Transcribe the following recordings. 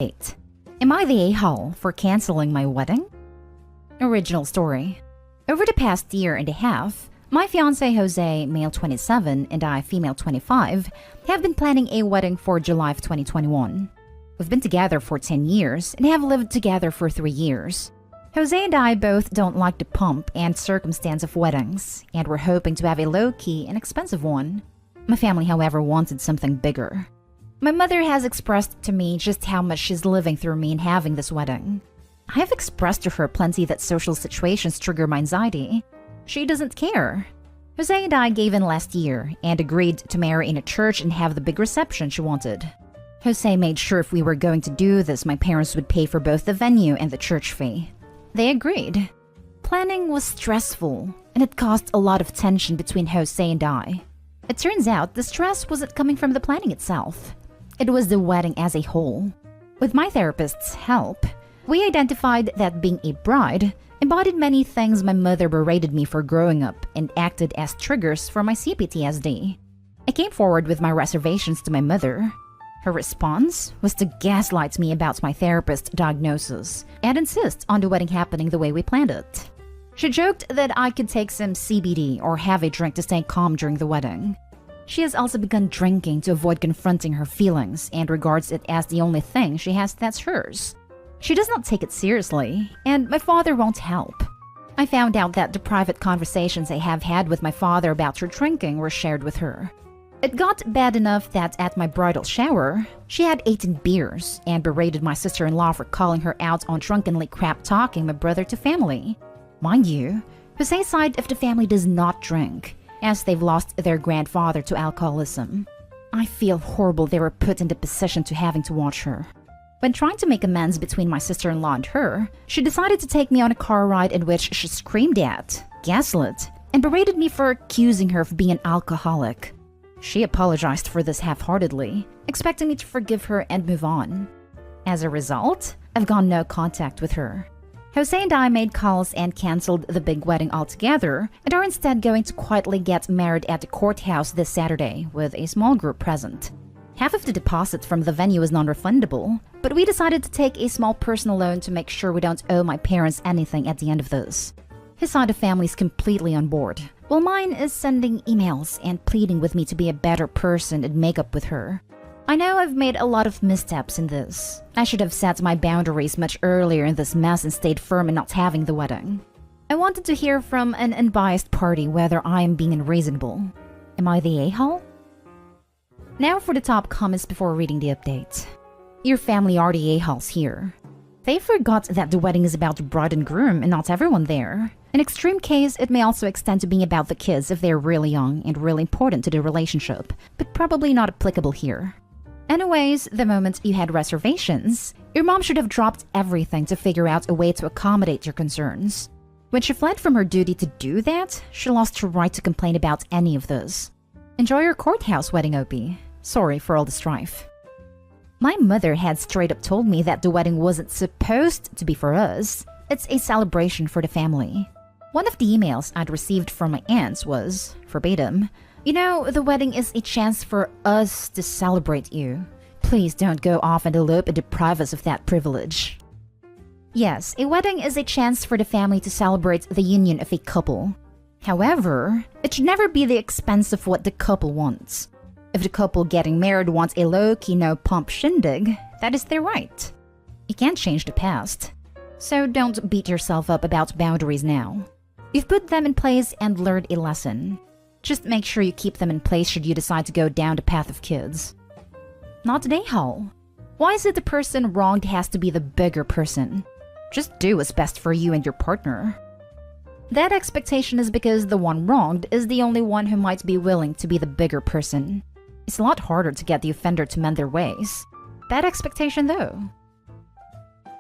8. Am I the a-hole for canceling my wedding? Original story. Over the past year and a half, my fiancé Jose, male 27, and I, female 25, have been planning a wedding for July of 2021. We've been together for 10 years and have lived together for 3 years. Jose and I both don't like the pomp and circumstance of weddings, and we're hoping to have a low-key and expensive one. My family, however, wanted something bigger. My mother has expressed to me just how much she's living through me in having this wedding. I have expressed to her plenty that social situations trigger my anxiety. She doesn't care. Jose and I gave in last year and agreed to marry in a church and have the big reception she wanted. Jose made sure if we were going to do this, my parents would pay for both the venue and the church fee. They agreed. Planning was stressful, and it caused a lot of tension between Jose and I. It turns out the stress wasn't coming from the planning itself. It was the wedding as a whole. With my therapist's help, we identified that being a bride embodied many things my mother berated me for growing up and acted as triggers for my CPTSD. I came forward with my reservations to my mother. Her response was to gaslight me about my therapist's diagnosis and insist on the wedding happening the way we planned it. She joked that I could take some CBD or have a drink to stay calm during the wedding. She has also begun drinking to avoid confronting her feelings and regards it as the only thing she has that's hers. She does not take it seriously, and my father won't help. I found out that the private conversations I have had with my father about her drinking were shared with her. It got bad enough that at my bridal shower, she had 18 beers and berated my sister-in-law for calling her out on drunkenly crap-talking my brother to family. Mind you, Jose's side of the family does not drink, as they've lost their grandfather to alcoholism. I feel horrible they were put in the position to having to watch her. When trying to make amends between my sister-in-law and her, she decided to take me on a car ride in which she screamed at, gaslit, and berated me for accusing her of being an alcoholic. She apologized for this half-heartedly, expecting me to forgive her and move on. As a result, I've gone no contact with her. Jose and I made calls and canceled the big wedding altogether and are instead going to quietly get married at the courthouse this Saturday with a small group present. Half of the deposit from the venue is non-refundable, but we decided to take a small personal loan to make sure we don't owe my parents anything at the end of this. His side of family is completely on board, while mine is sending emails and pleading with me to be a better person and make up with her. I know I've made a lot of missteps in this. I should have set my boundaries much earlier in this mess and stayed firm in not having the wedding. I wanted to hear from an unbiased party whether I am being unreasonable. Am I the a-hole? Now for the top comments before reading the update. Your family are the a-holes here. They forgot that the wedding is about the bride and groom and not everyone there. In extreme case, it may also extend to being about the kids if they're really young and really important to the relationship, but probably not applicable here. Anyways, the moment you had reservations, your mom should have dropped everything to figure out a way to accommodate your concerns. When she fled from her duty to do that, she lost her right to complain about any of this. Enjoy your courthouse wedding, Opie. Sorry for all the strife. My mother had straight up told me that the wedding wasn't supposed to be for us. It's a celebration for the family. One of the emails I'd received from my aunts was, verbatim, "You know, the wedding is a chance for us to celebrate you. Please don't go off and elope and deprive us of that privilege." Yes, a wedding is a chance for the family to celebrate the union of a couple. However, it should never be the expense of what the couple wants. If the couple getting married wants a low-key, no-pump shindig, that is their right. You can't change the past. So don't beat yourself up about boundaries now. You've put them in place and learned a lesson. Just make sure you keep them in place should you decide to go down the path of kids. Not an a-hole. Why is it the person wronged has to be the bigger person? Just do what's best for you and your partner. That expectation is because the one wronged is the only one who might be willing to be the bigger person. It's a lot harder to get the offender to mend their ways. Bad expectation though.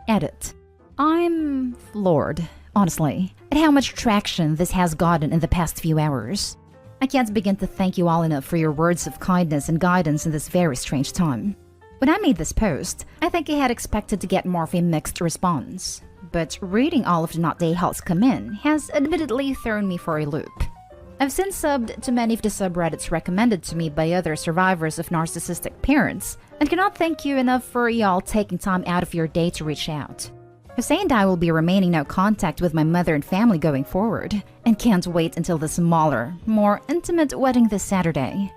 Edit. I'm floored, honestly, at how much traction this has gotten in the past few hours. I can't begin to thank you all enough for your words of kindness and guidance in this very strange time. When I made this post, I think I had expected to get more of a mixed response. But reading all of the Not Day Halts come in has admittedly thrown me for a loop. I've since subbed to many of the subreddits recommended to me by other survivors of narcissistic parents, and cannot thank you enough for y'all taking time out of your day to reach out. Jose and I will be remaining no contact with my mother and family going forward, and can't wait until the smaller, more intimate wedding this Saturday.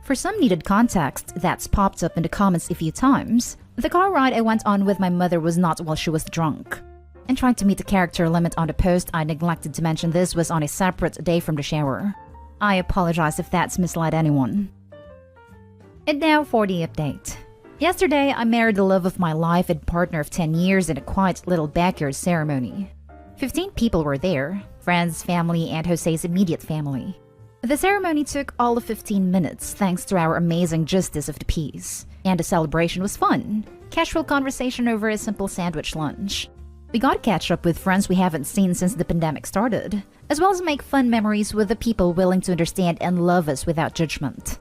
For some needed context that's popped up in the comments a few times, the car ride I went on with my mother was not while she was drunk. And trying to meet the character limit on the post, I neglected to mention this was on a separate day from the shower. I apologize if that's misled anyone. And now for the update. Yesterday, I married the love of my life and partner of 10 years in a quiet little backyard ceremony. 15 people were there, friends, family, and Jose's immediate family. The ceremony took all of 15 minutes thanks to our amazing justice of the peace. And the celebration was fun. Casual conversation over a simple sandwich lunch. We got to catch up with friends we haven't seen since the pandemic started, as well as make fun memories with the people willing to understand and love us without judgment.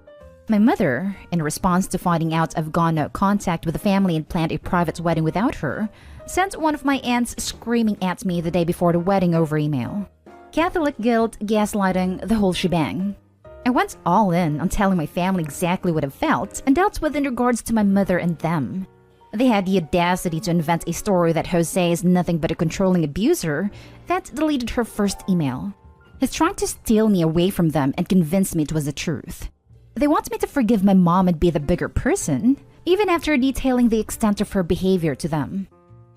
My mother, in response to finding out I've gone no contact with the family and planned a private wedding without her, sent one of my aunts screaming at me the day before the wedding over email. Catholic guilt, gaslighting, the whole shebang. I went all in on telling my family exactly what I felt and dealt with in regards to my mother and them. They had the audacity to invent a story that Jose is nothing but a controlling abuser that deleted her first email. He's trying to steal me away from them and convince me it was the truth. They want me to forgive my mom and be the bigger person, even after detailing the extent of her behavior to them.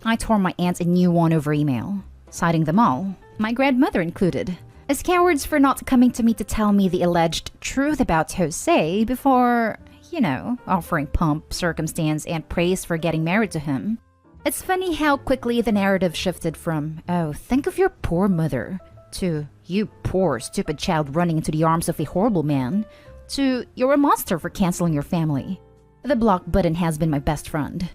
I tore my aunts a new one over email, citing them all, my grandmother included, as cowards for not coming to me to tell me the alleged truth about Jose before, offering pomp, circumstance, and praise for getting married to him. It's funny how quickly the narrative shifted from, oh, think of your poor mother, to, you poor, stupid child running into the arms of a horrible man, to, you're a monster for canceling your family. The block button has been my best friend.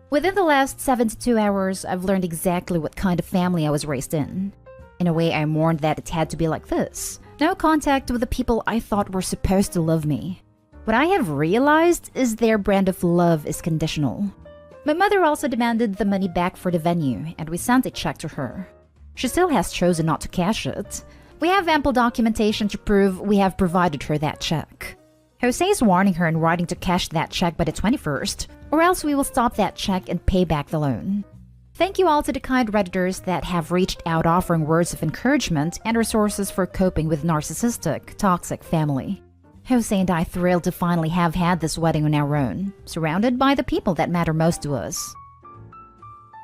Within the last 72 hours, I've learned exactly what kind of family I was raised in. In a way, I mourned that it had to be like this. No contact with the people I thought were supposed to love me. What I have realized is their brand of love is conditional. My mother also demanded the money back for the venue, and we sent a check to her. She still has chosen not to cash it. We have ample documentation to prove we have provided her that check. Jose is warning her in writing to cash that check by the 21st, or else we will stop that check and pay back the loan. Thank you all to the kind Redditors that have reached out offering words of encouragement and resources for coping with narcissistic, toxic family. Jose and I thrilled to finally have had this wedding on our own, surrounded by the people that matter most to us.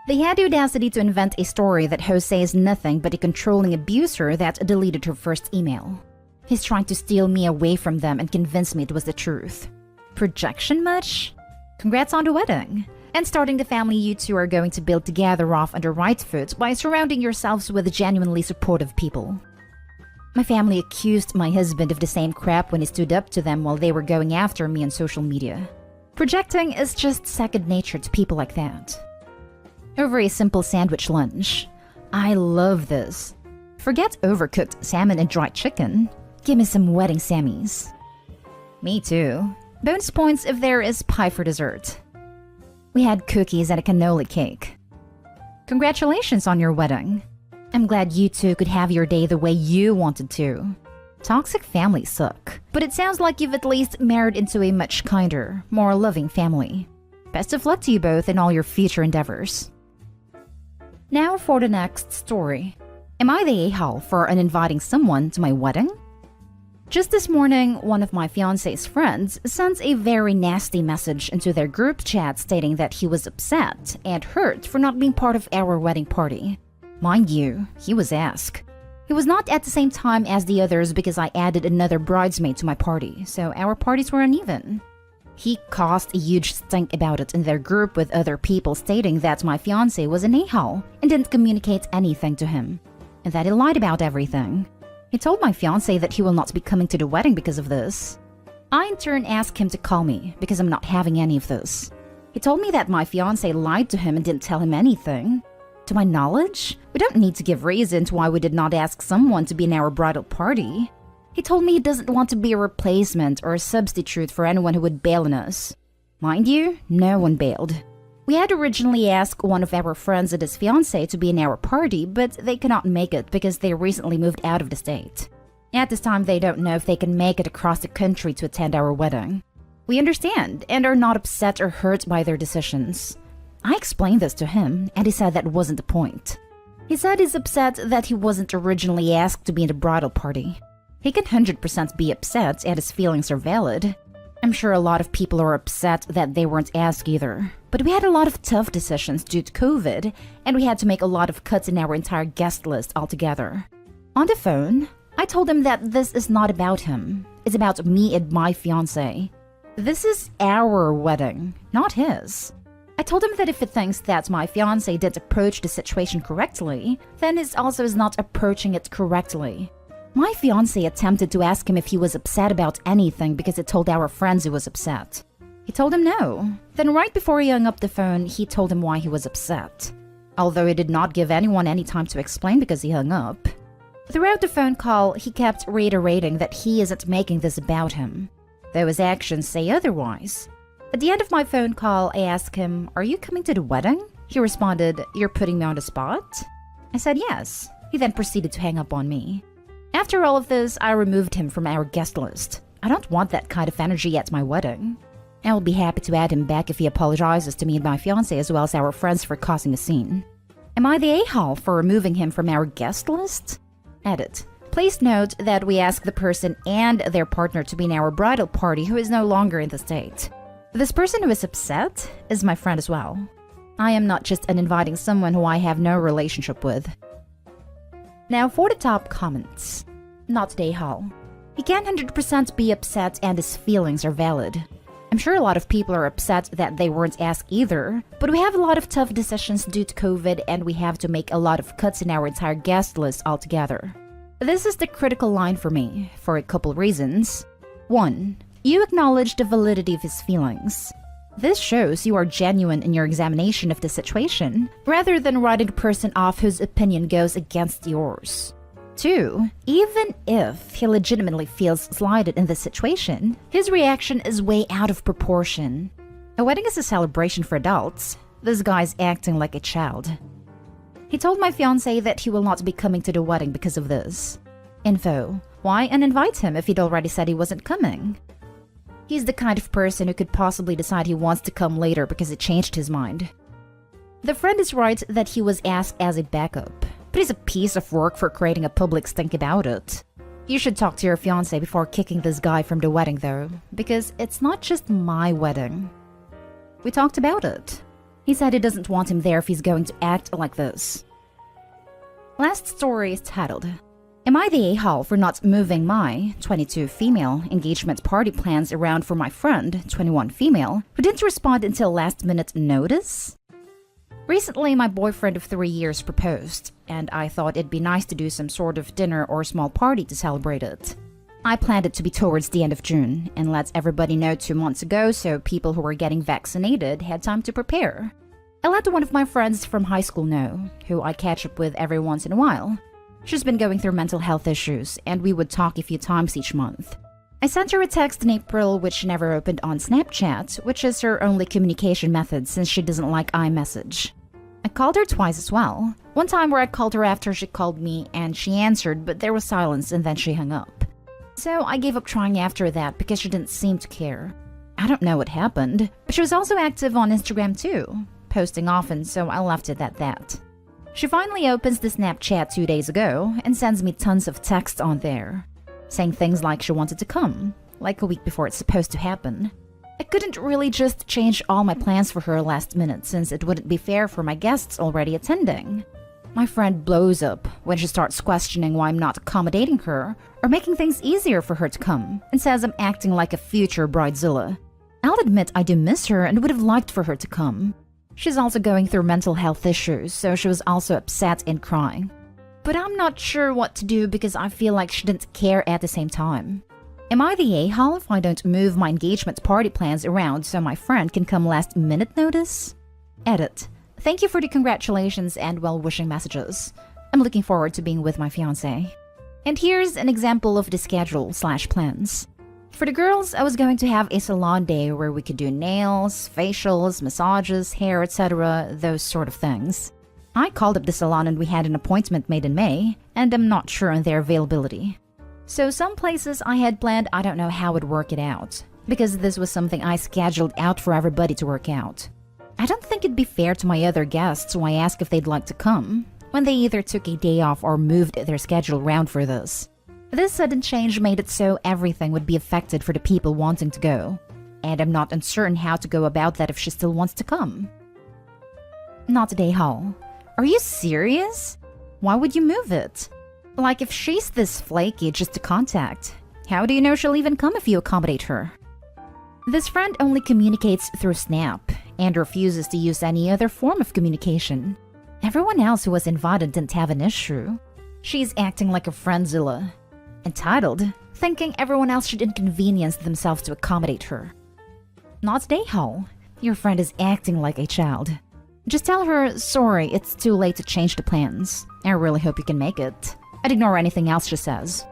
They had the audacity to invent a story that Jose is nothing but a controlling abuser that deleted her first email. He's trying to steal me away from them and convince me it was the truth. Projection much? Congrats on the wedding! And starting the family you two are going to build together off on the right foot by surrounding yourselves with genuinely supportive people. My family accused my husband of the same crap when he stood up to them while they were going after me on social media. Projecting is just second nature to people like that. Over a simple sandwich lunch. I love this. Forget overcooked salmon and dried chicken. Give me some wedding Sammies. Me too. Bonus points if there is pie for dessert. We had cookies and a cannoli cake. Congratulations on your wedding. I'm glad you two could have your day the way you wanted to. Toxic families suck, but it sounds like you've at least married into a much kinder, more loving family. Best of luck to you both in all your future endeavors. Now for the next story. Am I the a-hole for uninviting someone to my wedding? Just this morning, one of my fiancé's friends sent a very nasty message into their group chat stating that he was upset and hurt for not being part of our wedding party. Mind you, he was asked. He was not at the same time as the others because I added another bridesmaid to my party, so our parties were uneven. He caused a huge stink about it in their group with other people stating that my fiancé was an a-hole and didn't communicate anything to him, and that he lied about everything. He told my fiancé that he will not be coming to the wedding because of this. I in turn asked him to call me because I'm not having any of this. He told me that my fiancé lied to him and didn't tell him anything. To my knowledge, we don't need to give reasons why we did not ask someone to be in our bridal party. He told me he doesn't want to be a replacement or a substitute for anyone who would bail on us. Mind you, no one bailed. We had originally asked one of our friends and his fiancé to be in our party, but they cannot make it because they recently moved out of the state. At this time, they don't know if they can make it across the country to attend our wedding. We understand and are not upset or hurt by their decisions. I explained this to him, and he said that wasn't the point. He said he's upset that he wasn't originally asked to be in the bridal party. He can 100% be upset and his feelings are valid. I'm sure a lot of people are upset that they weren't asked either. But we had a lot of tough decisions due to COVID, and we had to make a lot of cuts in our entire guest list altogether. On the phone, I told him that this is not about him. It's about me and my fiancé. This is our wedding, not his. I told him that if he thinks that my fiancé didn't approach the situation correctly, then he also is not approaching it correctly. My fiancé attempted to ask him if he was upset about anything because he told our friends he was upset. He told him no. Then right before he hung up the phone, he told him why he was upset. Although he did not give anyone any time to explain because he hung up. Throughout the phone call, he kept reiterating that he isn't making this about him, though his actions say otherwise. At the end of my phone call, I asked him, "Are you coming to the wedding?" He responded, "You're putting me on the spot?" I said yes. He then proceeded to hang up on me. After all of this, I removed him from our guest list. I don't want that kind of energy at my wedding. I will be happy to add him back if he apologizes to me and my fiancé as well as our friends for causing a scene. Am I the a-hole for removing him from our guest list? Edit. Please note that we ask the person and their partner to be in our bridal party who is no longer in the state. This person who is upset is my friend as well. I am not just uninviting someone who I have no relationship with. Now for the top comments. Not the a-hole. He can 100% be upset and his feelings are valid. I'm sure a lot of people are upset that they weren't asked either, but we have a lot of tough decisions due to COVID and we have to make a lot of cuts in our entire guest list altogether. This is the critical line for me, for a couple reasons. 1. You acknowledge the validity of his feelings. This shows you are genuine in your examination of the situation, rather than writing a person off whose opinion goes against yours. 2. Even if he legitimately feels slighted in this situation, his reaction is way out of proportion. A wedding is a celebration for adults. This guy's acting like a child. He told my fiancé that he will not be coming to the wedding because of this. Info. Why uninvite him if he'd already said he wasn't coming? He's the kind of person who could possibly decide he wants to come later because he changed his mind. The friend is right that he was asked as a backup, but he's a piece of work for creating a public stink about it. You should talk to your fiancé before kicking this guy from the wedding though, because it's not just my wedding. We talked about it. He said he doesn't want him there if he's going to act like this. Last story is titled, Am I the a-hole for not moving my 22 female engagement party plans around for my friend, 21 female, who didn't respond until last minute notice? Recently, my boyfriend of 3 years proposed, and I thought it'd be nice to do some sort of dinner or small party to celebrate it. I planned it to be towards the end of June, and let everybody know 2 months ago so people who were getting vaccinated had time to prepare. I let one of my friends from high school know, who I catch up with every once in a while. She's been going through mental health issues, and we would talk a few times each month. I sent her a text in April which she never opened on Snapchat, which is her only communication method since she doesn't like iMessage. I called her twice as well. One time where I called her after she called me and she answered, but there was silence and then she hung up. So I gave up trying after that because she didn't seem to care. I don't know what happened, but she was also active on Instagram too, posting often, so I left it at that. She finally opens the Snapchat 2 days ago and sends me tons of text on there, saying things like she wanted to come, like a week before it's supposed to happen. I couldn't really just change all my plans for her last minute since it wouldn't be fair for my guests already attending. My friend blows up when she starts questioning why I'm not accommodating her or making things easier for her to come and says I'm acting like a future bridezilla. I'll admit I do miss her and would have liked for her to come. She's also going through mental health issues, so she was also upset and crying. But I'm not sure what to do because I feel like she didn't care at the same time. Am I the a-hole if I don't move my engagement party plans around so my friend can come last minute notice? Edit. Thank you for the congratulations and well-wishing messages. I'm looking forward to being with my fiancé. And here's an example of the schedule/plans. For the girls, I was going to have a salon day where we could do nails, facials, massages, hair, etc., those sort of things. I called up the salon and we had an appointment made in May, and I'm not sure on their availability. So some places I had planned, I don't know how I'd work it out. because this was something I scheduled out for everybody to work out. I don't think it'd be fair to my other guests, so I asked if they'd like to come, when they either took a day off or moved their schedule around for this. This sudden change made it so everything would be affected for the people wanting to go, and I'm not uncertain how to go about that if she still wants to come. Not today, Hall. Are you serious? Why would you move it? Like, if she's this flaky just to contact, how do you know she'll even come if you accommodate her? This friend only communicates through Snap and refuses to use any other form of communication. Everyone else who was invited didn't have an issue. She's acting like a friendzilla. Entitled, thinking everyone else should inconvenience themselves to accommodate her. Not today, Hall. Your friend is acting like a child. Just tell her, sorry, it's too late to change the plans. I really hope you can make it. I'd ignore anything else she says.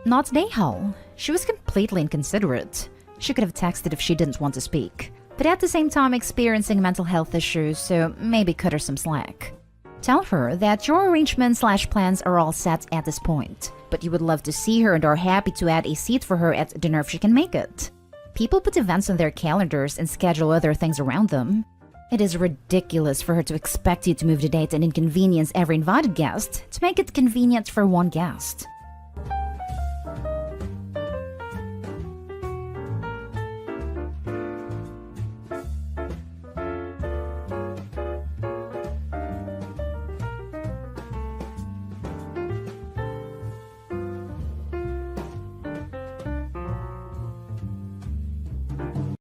Not today, Hall. She was completely inconsiderate. She could have texted if she didn't want to speak, but at the same time experiencing mental health issues, so maybe cut her some slack. Tell her that your arrangements/plans are all set at this point, but you would love to see her and are happy to add a seat for her at dinner if she can make it. People put events on their calendars and schedule other things around them. It is ridiculous for her to expect you to move the date and inconvenience every invited guest to make it convenient for one guest.